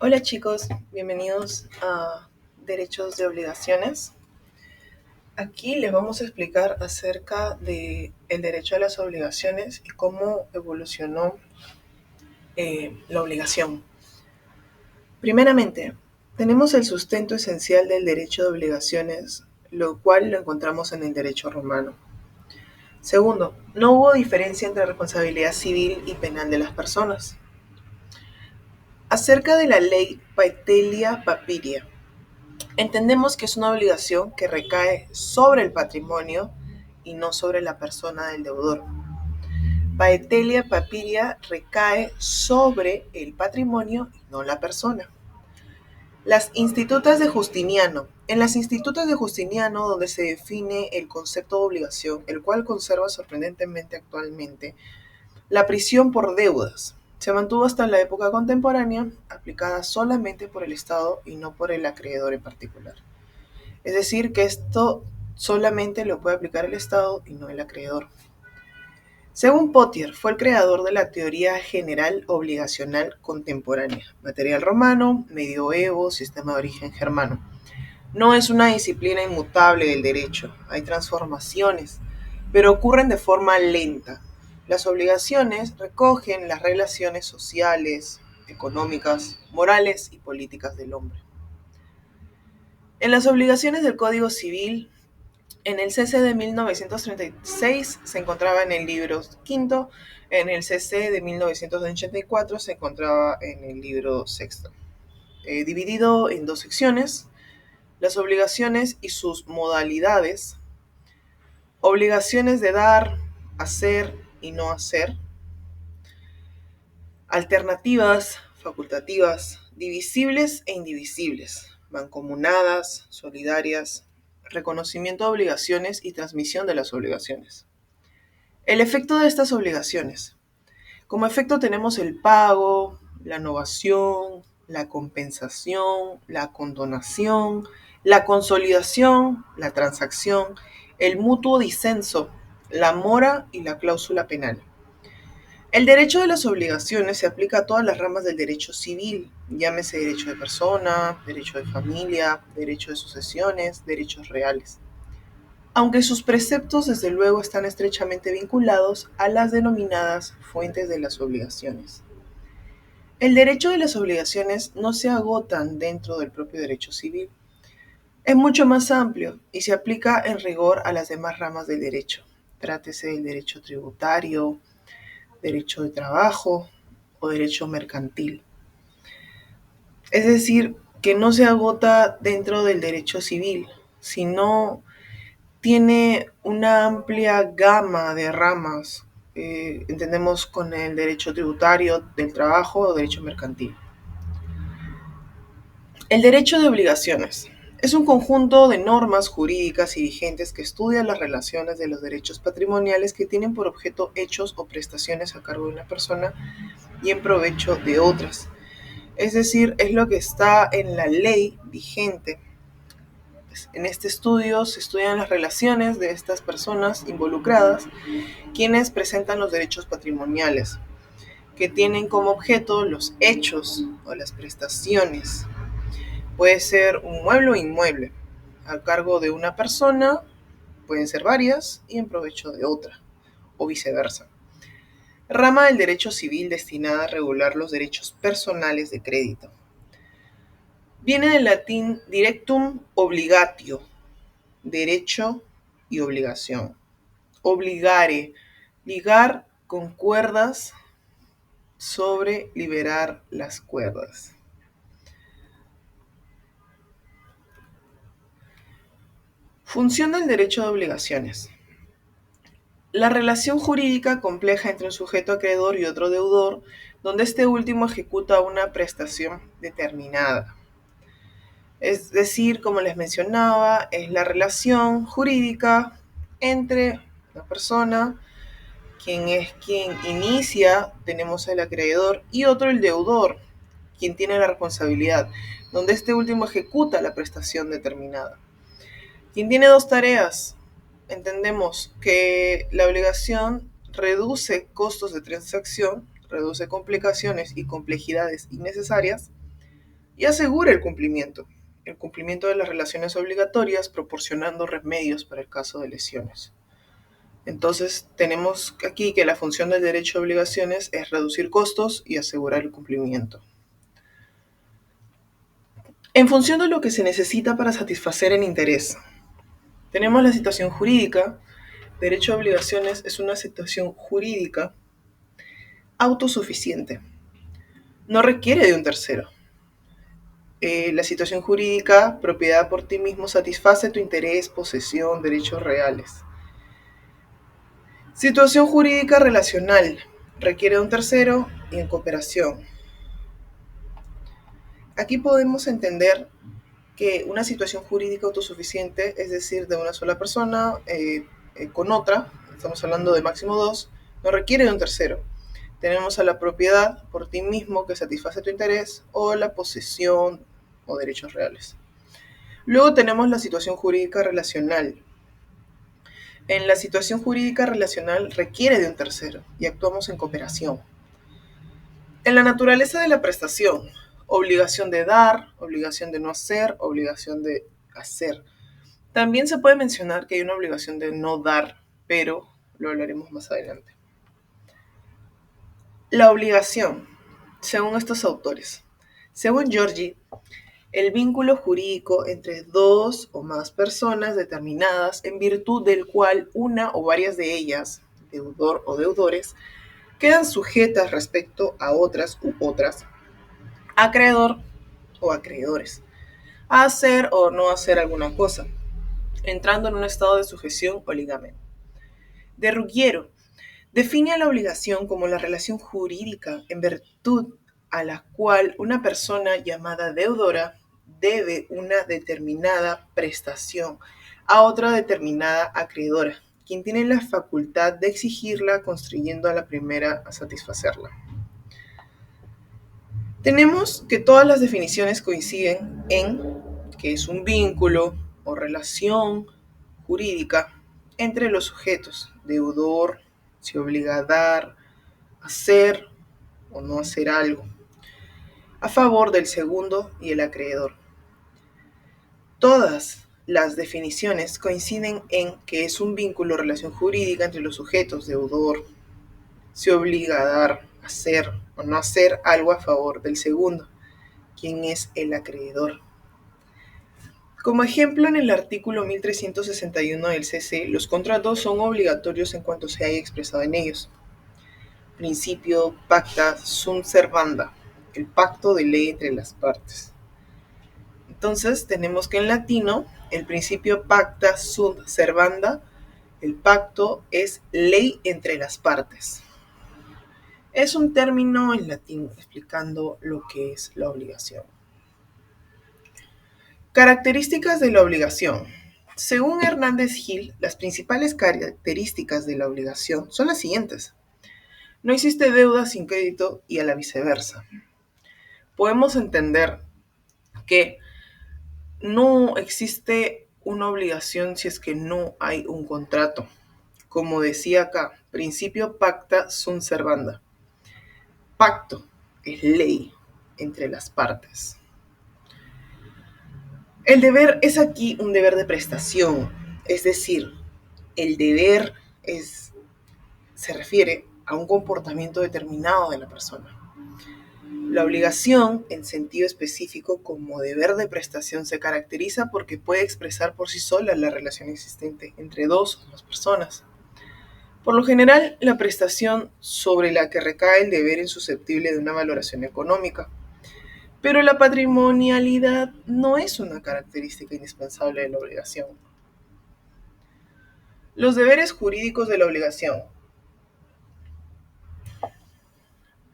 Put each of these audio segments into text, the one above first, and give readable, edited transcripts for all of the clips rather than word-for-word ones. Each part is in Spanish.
Hola chicos, bienvenidos a Derechos de Obligaciones. Aquí les vamos a explicar acerca del derecho a las obligaciones y cómo evolucionó la obligación. Primeramente, tenemos el sustento esencial del derecho de obligaciones, lo cual lo encontramos en el derecho romano. Segundo, no hubo diferencia entre responsabilidad civil y penal de las personas. Acerca de la ley Paetelia Papiria, entendemos que es una obligación que recae sobre el patrimonio y no sobre la persona del deudor. Paetelia Papiria recae sobre el patrimonio y no la persona. Las institutas de Justiniano. En las institutas de Justiniano, donde se define el concepto de obligación, el cual conserva sorprendentemente actualmente, la prisión por deudas se mantuvo hasta la época contemporánea, aplicada solamente por el Estado y no por el acreedor en particular. Es decir, que esto solamente lo puede aplicar el Estado y no el acreedor. Según Pottier, fue el creador de la teoría general obligacional contemporánea, material romano, medioevo, sistema de origen germano. No es una disciplina inmutable del derecho, hay transformaciones, pero ocurren de forma lenta. Las obligaciones recogen las relaciones sociales, económicas, morales y políticas del hombre. En las obligaciones del Código Civil, en el CC de 1936 se encontraba en el libro quinto, en el CC de 1984 se encontraba en el libro sexto. Dividido en dos secciones, las obligaciones y sus modalidades, obligaciones de dar, hacer y no hacer, alternativas, facultativas, divisibles e indivisibles, mancomunadas, solidarias, reconocimiento de obligaciones y transmisión de las obligaciones. El efecto de estas obligaciones. Como efecto tenemos el pago, la novación, la compensación, la condonación, la consolidación, la transacción, el mutuo disenso, la mora y la cláusula penal. El derecho de las obligaciones se aplica a todas las ramas del derecho civil, llámese derecho de persona, derecho de familia, derecho de sucesiones, derechos reales, aunque sus preceptos desde luego están estrechamente vinculados a las denominadas fuentes de las obligaciones. El derecho de las obligaciones no se agotan dentro del propio derecho civil. Es mucho más amplio y se aplica en rigor a las demás ramas del derecho. Trátese del derecho tributario, derecho de trabajo o derecho mercantil. Es decir, que no se agota dentro del derecho civil, sino tiene una amplia gama de ramas. Entendemos con el derecho tributario del trabajo o derecho mercantil. El derecho de obligaciones es un conjunto de normas jurídicas y vigentes que estudia las relaciones de los derechos patrimoniales que tienen por objeto hechos o prestaciones a cargo de una persona y en provecho de otras. Es decir, es lo que está en la ley vigente. En este estudio se estudian las relaciones de estas personas involucradas, quienes presentan los derechos patrimoniales, que tienen como objeto los hechos o las prestaciones. Puede ser un mueble o inmueble, a cargo de una persona, pueden ser varias, y en provecho de otra, o viceversa. Rama del derecho civil destinada a regular los derechos personales de crédito. Viene del latín directum obligatio, derecho y obligación. Obligare, ligar con cuerdas sobre liberar las cuerdas. Función del derecho de obligaciones. La relación jurídica compleja entre un sujeto acreedor y otro deudor, donde este último ejecuta una prestación determinada. Es decir, como les mencionaba, es la relación jurídica entre la persona, quien es quien inicia, tenemos el acreedor, y otro el deudor, quien tiene la responsabilidad, donde este último ejecuta la prestación determinada. Quien tiene dos tareas, entendemos que la obligación reduce costos de transacción, reduce complicaciones y complejidades innecesarias, y asegura el cumplimiento de las relaciones obligatorias proporcionando remedios para el caso de lesiones. Entonces, tenemos aquí que la función del derecho de obligaciones es reducir costos y asegurar el cumplimiento. En función de lo que se necesita para satisfacer el interés, tenemos la situación jurídica. Derecho de obligaciones es una situación jurídica autosuficiente. No requiere de un tercero. La situación jurídica, propiedad por ti mismo, satisface tu interés, posesión, derechos reales. Situación jurídica relacional, requiere de un tercero y en cooperación. Aquí podemos entender que una situación jurídica autosuficiente, es decir, de una sola persona con otra, estamos hablando de máximo dos, no requiere de un tercero. Tenemos a la propiedad por ti mismo que satisface tu interés o la posesión o derechos reales. Luego tenemos la situación jurídica relacional. En la situación jurídica relacional requiere de un tercero y actuamos en cooperación. En la naturaleza de la prestación, obligación de dar, obligación de no hacer, obligación de hacer. También se puede mencionar que hay una obligación de no dar, pero lo hablaremos más adelante. La obligación, según estos autores. Según Giorgi, el vínculo jurídico entre dos o más personas determinadas en virtud del cual una o varias de ellas, deudor o deudores, quedan sujetas respecto a otras u otras, acreedor o acreedores, a hacer o no hacer alguna cosa, entrando en un estado de sujeción o ligamen. De Ruggiero define a la obligación como la relación jurídica en virtud a la cual una persona llamada deudora debe una determinada prestación a otra determinada acreedora, quien tiene la facultad de exigirla construyendo a la primera a satisfacerla. Tenemos que todas las definiciones coinciden en que es un vínculo o relación jurídica entre los sujetos. Deudor se obliga a dar, hacer o no hacer algo a favor del segundo y el acreedor. Todas las definiciones coinciden en que es un vínculo o relación jurídica entre los sujetos. Deudor se obliga a dar, hacer o no hacer algo a favor del segundo, quien es el acreedor. Como ejemplo, en el artículo 1361 del CC, los contratos son obligatorios en cuanto se haya expresado en ellos. Principio pacta sunt servanda, el pacto de ley entre las partes. Entonces, tenemos que en latino, el principio pacta sunt servanda, el pacto es ley entre las partes. Es un término en latín explicando lo que es la obligación. Características de la obligación. Según Hernández Gil, las principales características de la obligación son las siguientes. No existe deuda sin crédito y a la viceversa. Podemos entender que no existe una obligación si es que no hay un contrato. Como decía acá, principio pacta sunt servanda. Pacto es ley entre las partes. El deber es aquí un deber de prestación, es decir, el deber se refiere a un comportamiento determinado de la persona. La obligación, en sentido específico, como deber de prestación, se caracteriza porque puede expresar por sí sola la relación existente entre dos o más personas. Por lo general, la prestación sobre la que recae el deber es susceptible de una valoración económica. Pero la patrimonialidad no es una característica indispensable de la obligación. Los deberes jurídicos de la obligación.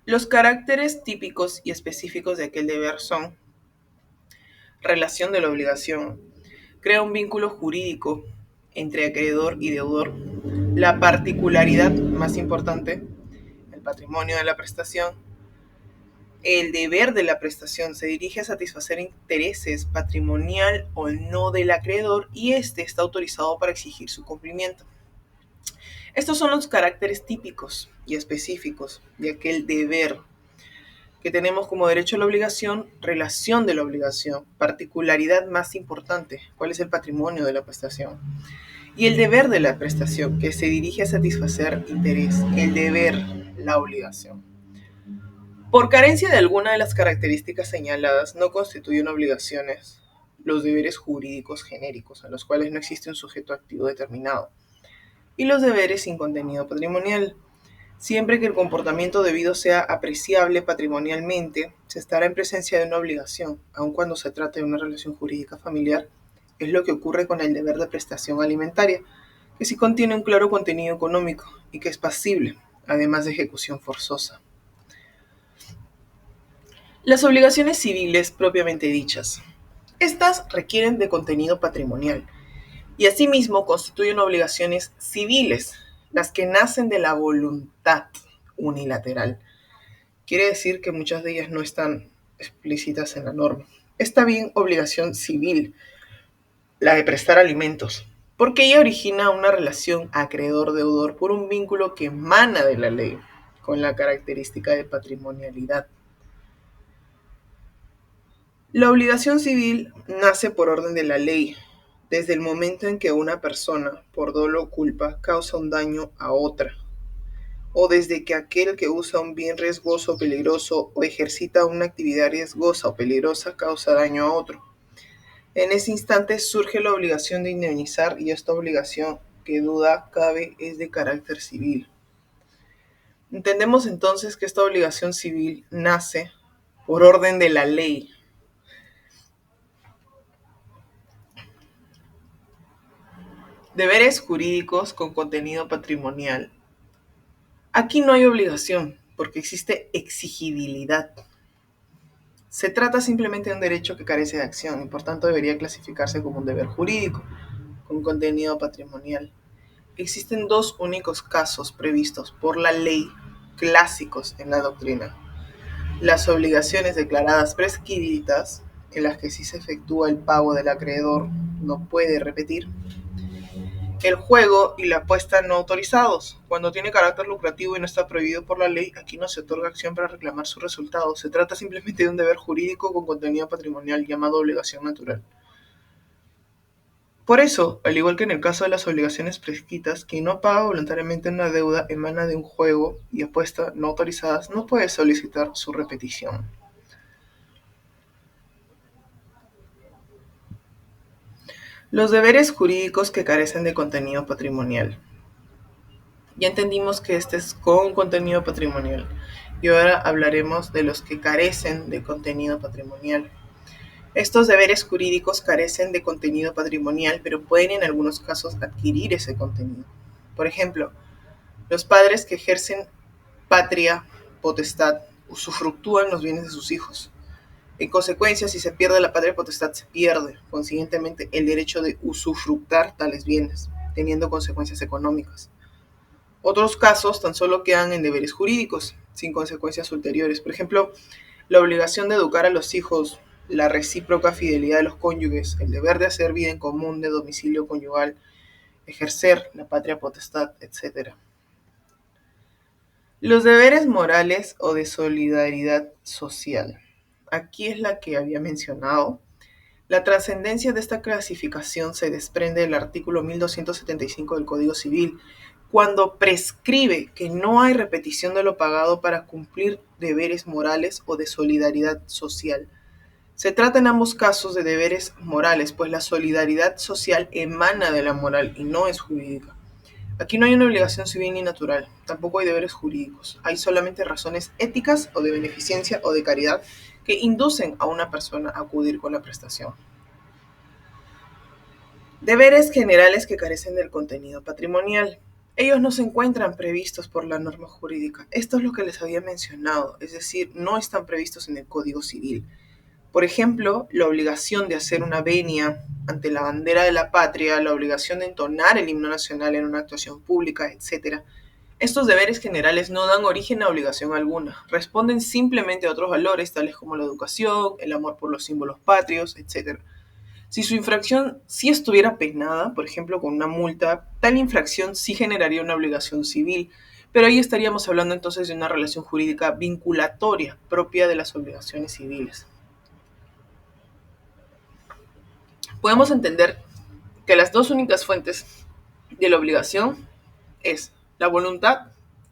Los caracteres típicos y específicos de aquel deber son: relación de la obligación. Crea un vínculo jurídico entre acreedor y deudor. La particularidad más importante, el patrimonio de la prestación. El deber de la prestación se dirige a satisfacer intereses patrimonial o no del acreedor y éste está autorizado para exigir su cumplimiento. Estos son los caracteres típicos y específicos de aquel deber que tenemos como derecho a la obligación, relación de la obligación, particularidad más importante, cuál es el patrimonio de la prestación, y el deber de la prestación, que se dirige a satisfacer interés, el deber, la obligación. Por carencia de alguna de las características señaladas, no constituyen obligaciones los deberes jurídicos genéricos, a los cuales no existe un sujeto activo determinado, y los deberes sin contenido patrimonial. Siempre que el comportamiento debido sea apreciable patrimonialmente, se estará en presencia de una obligación, aun cuando se trate de una relación jurídica familiar. Es lo que ocurre con el deber de prestación alimentaria, que sí contiene un claro contenido económico y que es pasible, además de ejecución forzosa. Las obligaciones civiles propiamente dichas. Estas requieren de contenido patrimonial y asimismo constituyen obligaciones civiles, las que nacen de la voluntad unilateral. Quiere decir que muchas de ellas no están explícitas en la norma. Está bien obligación civil, la de prestar alimentos, porque ella origina una relación acreedor-deudor por un vínculo que emana de la ley, con la característica de patrimonialidad. La obligación civil nace por orden de la ley, desde el momento en que una persona, por dolo o culpa, causa un daño a otra, o desde que aquel que usa un bien riesgoso o peligroso o ejercita una actividad riesgosa o peligrosa causa daño a otro. En ese instante surge la obligación de indemnizar y esta obligación, que duda cabe, es de carácter civil. Entendemos entonces que esta obligación civil nace por orden de la ley. Deberes jurídicos con contenido patrimonial. Aquí no hay obligación, porque existe exigibilidad. Se trata simplemente de un derecho que carece de acción y por tanto debería clasificarse como un deber jurídico, con contenido patrimonial. Existen dos únicos casos previstos por la ley clásicos en la doctrina. Las obligaciones declaradas prescritas, en las que sí se efectúa el pago del acreedor, no puede repetir. El juego y la apuesta no autorizados. Cuando tiene carácter lucrativo y no está prohibido por la ley, aquí no se otorga acción para reclamar su resultado. Se trata simplemente de un deber jurídico con contenido patrimonial llamado obligación natural. Por eso, al igual que en el caso de las obligaciones prescritas, quien no paga voluntariamente una deuda emana de un juego y apuesta no autorizadas no puede solicitar su repetición. Los deberes jurídicos que carecen de contenido patrimonial. Ya entendimos que este es con contenido patrimonial y ahora hablaremos de los que carecen de contenido patrimonial. Estos deberes jurídicos carecen de contenido patrimonial, pero pueden en algunos casos adquirir ese contenido. Por ejemplo, los padres que ejercen patria potestad usufructúan los bienes de sus hijos. En consecuencia, si se pierde la patria potestad, se pierde, consiguientemente, el derecho de usufructar tales bienes, teniendo consecuencias económicas. Otros casos tan solo quedan en deberes jurídicos, sin consecuencias ulteriores. Por ejemplo, la obligación de educar a los hijos, la recíproca fidelidad de los cónyuges, el deber de hacer vida en común de domicilio conyugal, ejercer la patria potestad, etc. Los deberes morales o de solidaridad social. Aquí es la que había mencionado. La trascendencia de esta clasificación se desprende del artículo 1275 del Código Civil, cuando prescribe que no hay repetición de lo pagado para cumplir deberes morales o de solidaridad social. Se trata en ambos casos de deberes morales, pues la solidaridad social emana de la moral y no es jurídica. Aquí no hay una obligación civil ni natural, tampoco hay deberes jurídicos. Hay solamente razones éticas o de beneficencia o de caridad que inducen a una persona a acudir con la prestación. Deberes generales que carecen del contenido patrimonial. Ellos no se encuentran previstos por la norma jurídica. Esto es lo que les había mencionado, es decir, no están previstos en el Código Civil. Por ejemplo, la obligación de hacer una venia ante la bandera de la patria, la obligación de entonar el himno nacional en una actuación pública, etc. Estos deberes generales no dan origen a obligación alguna, responden simplemente a otros valores, tales como la educación, el amor por los símbolos patrios, etc. Si su infracción sí estuviera penada, por ejemplo con una multa, tal infracción sí generaría una obligación civil, pero ahí estaríamos hablando entonces de una relación jurídica vinculatoria propia de las obligaciones civiles. Podemos entender que las dos únicas fuentes de la obligación es la voluntad